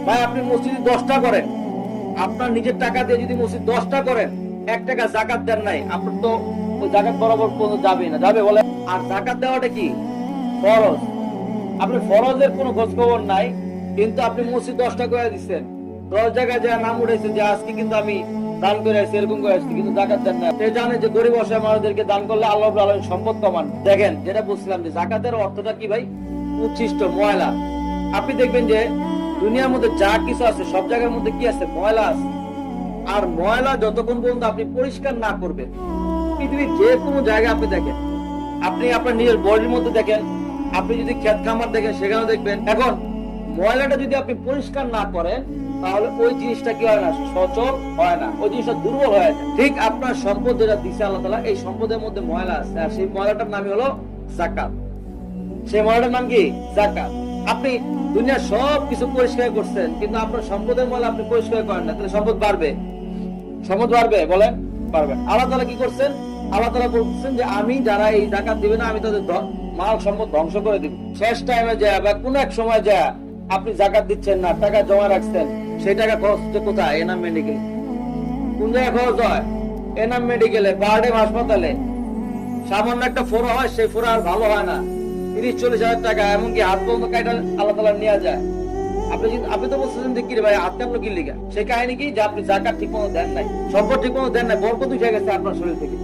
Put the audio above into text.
ভাই আপনি মসজিদে 10টা করেন, আপনার নিজের টাকা দিয়ে যদি মসজিদ 10টা করেন, 1 টাকা জাকাত দেন নাই, আপনার তো ওই জাকাত বরাবর কোনো যাবে না, যাবে বলে? আর জাকাত দেওয়াটা কি ফরজ। আপনি ফরজের কোনো খোঁজ খবর নাই, কিন্তু আপনি মসজিদ 10টা করে দিচ্ছেন, 10 জায়গায় যা নাম উঠেছে যে আজকে কিন্তু আমি দান করে আসছি, এরকম করে আসছি, কিন্তু জাকাত দেন না। সে জানে যে গরিব অসহায় মানুষদেরকে দান করলে আল্লাহ রাব্বুল আলামিন সম্পদ কমান। দেখেন, যেটা বলছিলাম যে জাকাতের অর্থটা কি ভাই? উচ্ছিষ্ট, ময়লা। আপনি দেখবেন যে দুনিয়ার মধ্যে যা কিছু আছে সব জায়গার মধ্যে কি আছে? ময়লা আছে। আর ময়লা যতক্ষণ পর্যন্ত আপনি পরিষ্কার না করবেন, পৃথিবীর যে কোনো জায়গায় আপনি দেখেন, আপনি আপনার নিজের বডির মধ্যে দেখেন, আপনি যদি ক্ষেত খামার দেখেন সেখানে দেখবেন, এখন ময়লাটা যদি আপনি পরিষ্কার না করেন তাহলে ওই জিনিসটা কি হয় না? সচল হয় না, ওই জিনিসটা দুর্বল হয়ে যায়। ঠিক আপনার সম্পদ যেটা দিচ্ছে আল্লাহ তাআলা, এই সম্পদের মধ্যে ময়লা আছে, আর সেই ময়লাটার নামই হলো যাকাত। সেই ময়লাটার নাম কি? যাকাত। আপনি দুনিয়ার সব কিছু পরিষ্কার করছেন, কিন্তু আপনার সম্পদের ময়লা আপনি পরিষ্কার করেন না, তাহলে সম্পদ বাড়বে? সম্পদ বাড়বে? বলেন, পারবে। আল্লাহ তাআলা কি করছেন? আল্লাহ তাআলা বলছেন যে আমি যারা এই যাকাত দিবে না, আমি তাদের মাল সম্পদ ধ্বংস করে দিব। শেষ টাইমে যায় বা কোন এক সময় যায় আপনি যাকাত দিচ্ছেন না, টাকা জমা রাখছেন, সেই টাকা খরচ হচ্ছে কোথায়? এনাম মেডিকেল। কোন জায়গায় খরচ হয়? এনাম মেডিকেলে, বারডেম হাসপাতালে। সামান্য একটা ফোড়া হয়, সেই ফোড়া আর ভালো হয় না, 30-40 হাজার টাকা, এমনকি হাত পর্যন্ত কাটা আল্লাহ তাআলা নিয়ে যায়। আপনি তো বলছেন যে কি রে ভাই হাত কাটলো কি লিগা? সেই কাহিনী কি যে আপনি যাকাত ঠিক মতো দেন নাই, সম্পদ ঠিক মতো দেন নাই, বরকত উঠে গেছে আপনার শরীর থেকে।